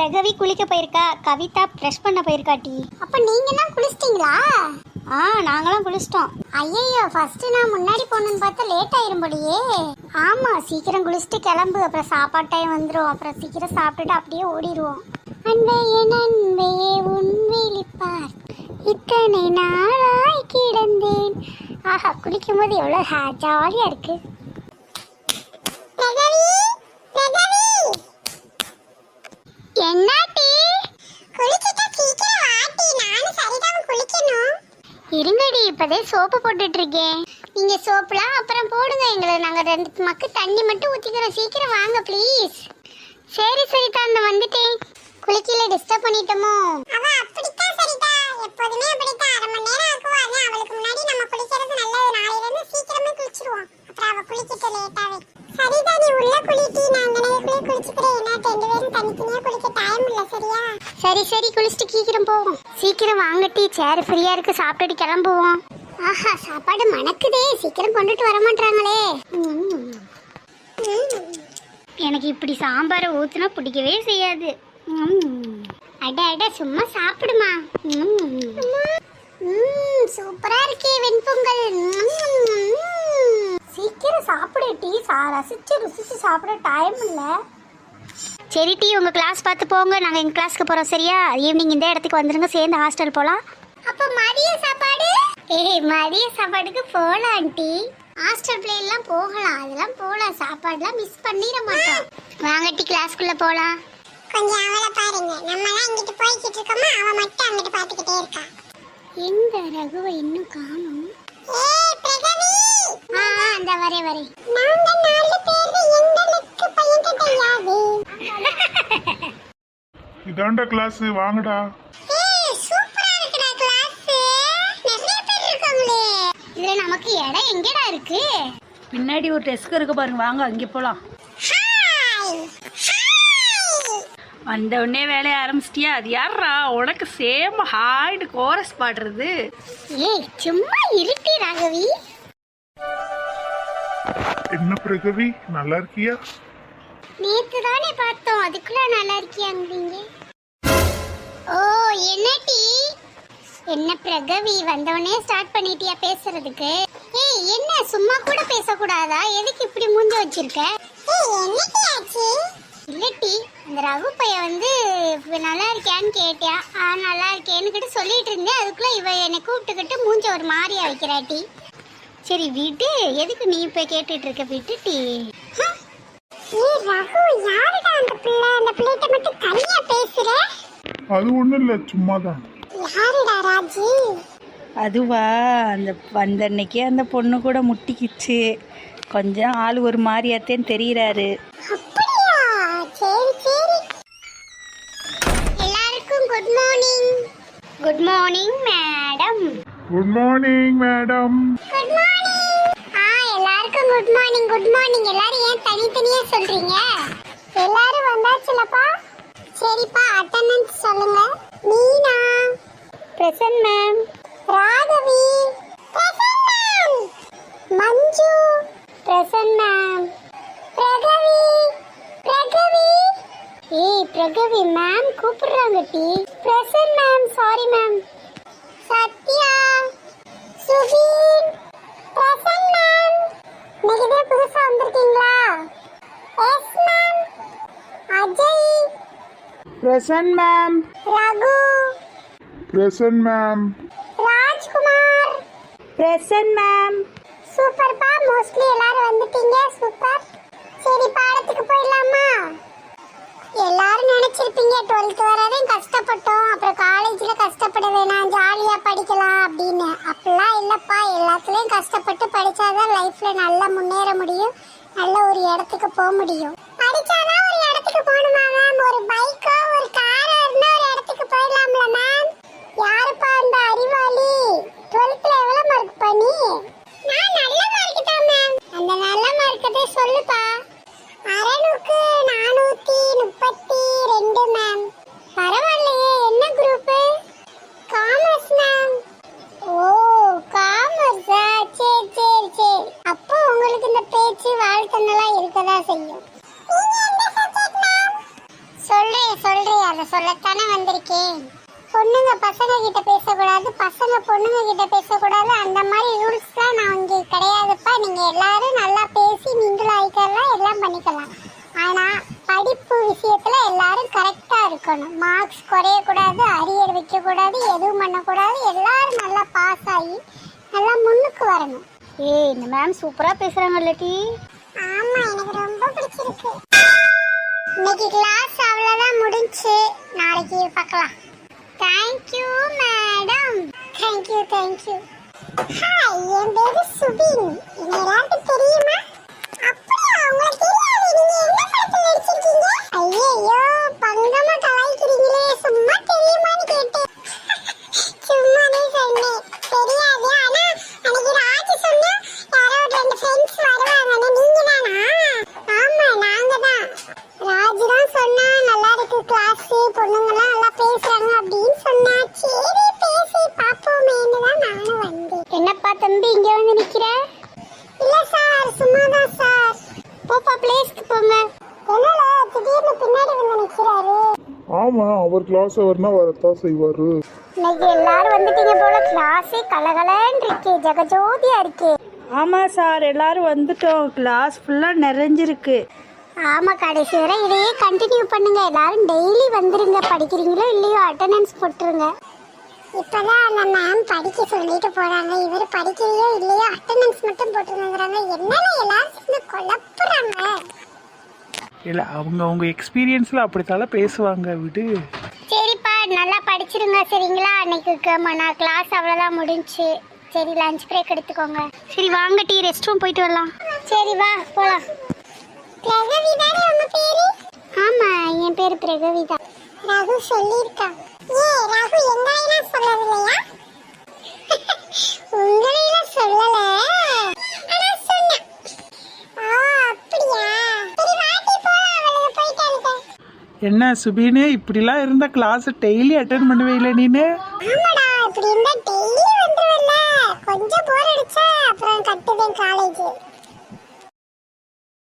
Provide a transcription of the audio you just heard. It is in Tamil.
பிரகவி குளிக்க போயிருக்கா, கவிதா ப்ரஷ் பண்ண போயிருக்கா டி. அப்ப நீங்க தான் குளிச்சிட்டீங்களா? நாங்களாம் குளிச்சிட்டோம். ஐயோ, ஃபர்ஸ்ட் நான் முன்னாடி போகணும்னு பார்த்தா லேட் ஆயிரும்படியே. ஆமா, சீக்கிரம் குளிச்சுட்டு கிளம்பு, அப்புறம் சாப்பாடு டைம் வந்துடும். அப்புறம் சீக்கிரம் சாப்பிட்டுட்டு அப்படியே ஓடிடுவோம். அன்பே என் அன்பே உன் விழிப்பார் இத்தனை நாளாய் கிடந்தேன். ஆஹா, குளிக்கும் போது எவ்வளோ ஜாலியா இருக்கு. என்னாட்டி குளிச்சிட்டா சீக்கிரம் வாட்டி, நானும் சரிதான் குளிக்கணும். இருங்கடி, இப்பதே சோப்பு போட்டுட்டு இருக்கேன். நீங்க சோப்புலாம் அப்புறம் போடுங்க, எங்களை நாங்க 2 மக்கு தண்ணி மட்டும் ஊத்திக்கிறோம். சீக்கிரம் வாங்க ப்ளீஸ். சரி சரிதா, இந்த வந்துட்டேன். குளிக்கல டிஸ்டர்ப் பண்ணிட்டோமோ? அவ அப்படித்தான் சரிதா, எப்போதுமே அப்படித்தான். 1/2 மணி நேரம் ஆக்குவாங்க. அவளுக்கு முன்னாடி நம்ம குளிக்கிறது நல்லது. நாளையில இருந்து சீக்கிரமே குளிச்சிருவோம். அப்புறம் அவ குளிக்கிட்ட லேட்டாவே. சரிதா, நீ உள்ள குளிட்டி, நான் அங்கனக்குள்ளே குளிச்சுக்கிறேன். ஏன்னா 2 பேரும் தனித்தனியா குளிக்க டைம் இல்ல. சரியா? சரி சரி, குளிச்சுட்டு சீக்கிரம் போவோம். சீக்கிரம் வாங்கட்டி, சேர் ஃப்ரீயா இருக்கு, சாப்பிட்டுட்டு கிளம்புவோம். ஆஹா, சாப்பாடு மணக்குதே. சீக்கிரம் கொண்டுட்டு வர மாட்டாங்களே. எனக்கு இப்படி சாம்பாரை ஊத்துனா பிடிக்கவே செய்யாது. அட அட, சும்மா சாப்பிடுமா. சூப்பரா இருக்கே வெண்பொங்கல். சீக்கிரம் சாப்பிடு டீ, ரசிச்சு ருசிச்சு சாப்பிட டைம் இல்ல. சரி டீ, உங்க கிளாஸ் பார்த்து போங்க, நாங்க எங்க கிளாஸ்க்கு போறோம். சரியா? ஈவினிங் இந்த இடத்துக்கு வந்துருங்க, சேர்ந்து ஹாஸ்டல் போலாம். அப்ப மதிய சாப்பாடு? மதிய சாப்பாடுக்கு போலாம் ஆண்டி. ஹாஸ்டல் பிளே எல்லாம் போகலாம், அதெல்லாம் போலாம். சாப்பாடுலாம் மிஸ் பண்ணிட மாட்டோம். வாங்க டீ, கிளாஸ்க்குள்ள போலாம். கொஞ்சம் அவளை பாருங்க, நம்ம எல்லாம் இங்கிட்டு போய்கிட்டு இருக்கோமா, அவ மட்டும் அங்கிட்டு பாத்துக்கிட்டே இருக்கா. எங்க ரகுவை இன்னும் காணோம். அந்த வரே நாங்க 4 பேர் எங்களுக்கு பையன் கிடையாது. இதாண்டா கிளாஸ், வாங்கடா. சூப்பரா இருக்குடா கிளாஸ். நிறைய பேர் இருக்காங்களே. இதுல நமக்கு இடம் எங்கடா இருக்கு? பின்னாடி ஒரு டெஸ்க் இருக்கு பாருங்க, வாங்க அங்கே போலாம். வந்த உடனே வேலையை ஆரம்பிச்சிட்டியா? அது யாரா உனக்கு சேம் ஹாய்டு கோரஸ் பாடுறது? சும்மா இருட்டி ராகவி. என்ன பிரகவி, நல்லா இருக்கியா? நேத்து தானே பார்த்தோம், அதுக்குள்ள நல்லா இருக்கியாங்க. ஓ, என்னடி? என்ன பிரகவி, வந்தவனே ஸ்டார்ட் பண்ணிட்டியா பேசுறதுக்கு? என்ன சும்மா கூட பேசக்கூடாதா? எதுக்கு இப்படி மூஞ்சி வச்சிருக்க? என்னடி ஆச்சு? இல்லட்டி, அந்த ரகு பையன் வந்து நல்லா இருக்கியான்னு கேட்டியா? நல்லா இருக்கேன்னு கிட்ட சொல்லிட்டு இருந்தேன். அதுக்குள்ள இவ என்னை கூப்பிட்டுக்கிட்டு மூஞ்ச ஒரு மாதிரியா வைக்கிறாட்டி. சரி விட்டு, எதுக்கு நீ இப்ப கேட்டுட்டு இருக்க? விட்டுட்டி. ரகு, யாருடா அந்த பிள்ளை? அந்த பிள்ளைகிட்ட மட்டும் தனியா பேசுற? அது ஒண்ணும் இல்ல, சும்மாதான். யாருடா ராஜி? அதுவா, அந்த வந்த அன்னைக்கே அந்த பொண்ணு கூட முட்டிக்கிச்சு. கொஞ்சம் ஆள் ஒரு மாதிரியாத்தேன்னு தெரியுறாரு. அப்படியா? சரி சரி. எல்லாருக்கும் good morning. Good morning madam. Good morning madam. Good morning. எல்லாருக்கும் குட் மார்னிங். Good morning. எல்லாரும் ஏன் தனித்தனியா சொல்றீங்க? எல்லாரும் வந்தாச்சுலப்பா? சரிப்பா, அட்டெண்டன்ஸ் சொல்லுங்க. Meena present ma'am. Ragavi present ma'am. Manju present ma'am. Pragavi Pragavi ma'am கூப்பிடுறாங்க டி. Present ma'am. Sorry ma'am. Sathya Subeen present ma'am. இன்னைக்கு தான் புதுசா வந்திருக்கீங்களா? Yes ma'am. Ajay present ma'am. Raghu present ma'am. Rajkumar present ma'am. சூப்பர்ப்பா, மோஸ்ட்லி எல்லாரும் வந்துட்டீங்க. சூப்பர். சரி, பாடத்துக்கு போயிடலாமா? எல்லாரும் நினைச்சிருப்பீங்க 12th வரையும் கஷ்டப்பட்டோம், அப்புறம் காலேஜ்ல கஷ்டப்பட வேணாம், ஜாலியா படிக்கலாம் அப்படின்னு. அப்படிலாம் இல்லப்பா, எல்லாத்துலயும் கஷ்டப்பட்டு படிச்சாதான் லைஃப்ல நல்லா முன்னேற முடியும், நல்ல ஒரு இடத்துக்கு போக முடியும். படிச்சாதான் ஒரு இடத்துக்கு போகணுமா மேம்? ஒரு பைக்கோ ஒரு காரோ இருந்தா ஒரு இடத்துக்கு போயிடலாம்ல மேம்? யாருப்பா அந்த அறிவாளி? 12th எவ்வளவு மார்க் பண்ணி? நான் நல்ல மார்க் தான் மேம். அந்த நல்ல மார்க்கத்தை சொல்லுப்பா. அரணுக்கு 432 மேம். பரவாயில்லையே. என்ன குரூப்? Commerce ma'am. ஓ, காமர்ஸா? சரி சரி சரி. அப்போ உங்களுக்கு இந்த பேச்சு வாழ்த்தனெல்லாம் இருக்கதா செய்யும். நீங்க எந்த சப்ஜெக்ட் மேம்? சொல்றேன் சொல்றியா? அதை சொல்லத்தானே வந்திருக்கேன். பொண்ணுங்க பசங்க கிட்ட பேசக்கூடாது, பசங்க பொண்ணுங்க கிட்ட பேசக்கூடாது, அந்த மாதிரி ரூல்ஸ்லாம் நான் இங்கே கிடையாதுப்பா. நீங்க எல்லாரும் நல்லா பேசி நீங்களும் ஆயிக்கலாம், எல்லாம் பண்ணிக்கலாம். ஆனா படிப்பு விஷயத்துல எல்லாரும் கரெக்டா இருக்கணும். மார்க்ஸ் குறையக்கூடாது, அரியர் வைக்கக்கூடாது, எதுவும் பண்ணக்கூடாது. எல்லாரும் நல்லா பாஸ் ஆகி நல்லா முன்னுக்கு வரணும். ஏய் இந்த மேம் சூப்பரா பேசுறாங்க இல்லட்டி. ஆமா, எனக்கு ரொம்ப பிடிச்சிருக்கு. இன்னைக்கு கிளாஸ் அவ்வளவுதான் முடிஞ்சு. நாளைக்கு பார்க்கலாம். Thank you madam. தேங்க்யூ. ஹாய், என் பேரு சுபின். என்ன எல்லாருக்கும் தெரியுமா? அப்படியா? உங்களுக்கு தெரியாது? நீங்க என்ன படத்துல நடிச்சிருக்கீங்க? ஐயோ, பங்கமா கலாய்க்கிறீங்களே. சும்மா தெரியுமான்னு கேட்டேன். சும்மாவே சொன்னேன். தெரியாது. ஆனா அன்னைக்கு ராஜு சொன்னா யாரோ 2 ஃப்ரெண்ட்ஸ் வருவாங்கன்னு. நீங்க தானா? ஆமா, நாங்க தான். ராஜு தான் சொன்னா நல்லா இருக்கு கிளாஸ், பொண்ணுங்கலாம் நல்லா பேசுறாங்க அப்படின்னு சொன்னா. சரி பேசி பாப்போமேன்னு தான் நானும் வந்தேன். என்னப்பா தம்பி இங்க வந்து நிக்கிற? இல்ல சார், சும்மாதான் சார். போப்பா பிளேஸ்க்கு போங்க. என்னல திடீர்னு பின்னாடி வந்து நிக்கிறாரு? ஆமா, அவர் கிளாஸ் அவர்னா வரத்தான் செய்வாரு. இன்னைக்கு எல்லாரும் வந்துட்டீங்க போல. கிளாஸே கலகலன்னு இருக்கு, ஜெகஜோதியா இருக்கு. ஆமாம் சார், எல்லாரும் வந்துட்டோம். கிளாஸ் ஃபுல்லாக நிறைஞ்சிருக்கு. ஆமா, கடைசி வரை இதையே கண்டினியூ பண்ணுங்க. எல்லாரும் டெய்லி வந்துருங்க. படிக்கிறீங்களோ இல்லையோ அட்டெண்டன்ஸ் போட்டுருங்க. இப்பதான் அந்த மேம் படிக்க சொல்லிட்டு போறாங்க. இவரு படிக்கலையோ இல்லையோ அட்டெண்டன்ஸ் மட்டும் போட்டுருங்கிறாங்க. என்னல எல்லாரும் சேர்ந்து குழப்புறாங்க. இல்ல அவங்க எக்ஸ்பீரியன்ஸ்ல அப்படித்தால பேசுவாங்க, விடு. சரிப்பா நல்லா படிச்சிருங்க சரிங்களா? அன்னைக்கு நான் கிளாஸ் அவ்வளோதான் முடிஞ்சு. சரி லஞ்ச் பிரேக் எடுத்துக்கோங்க. சரி வாங்க டீ ரெஸ்ட் ரூம் போயிட்டு வரலாம். சரி வா போலாம். பிரகவி தானே உங்க பேரு? ஆமா என் பேரு பிரகவிதா. ரகு சொல்லியிருக்கா. ரகு எங்களையெல்லாம் சொல்லலையா? உங்களையெல்லாம் சொல்லல. ஆனா சொன்னா. அப்படியா? சரி வாட்டி போலாம். அவளுக்கு போயிட்டாங்க. என்ன சுபீனு, இப்படிலாம் இருந்த கிளாஸ் டெய்லி அட்டென்ட் பண்ணுவே இல்லை நீனு? ஆமாடா, இப்படி இருந்தா டெய்லி வந்துருவல்ல. கொஞ்சம் போர் அடிச்சா அப்புறம் கட்டுதேன் காலேஜ்.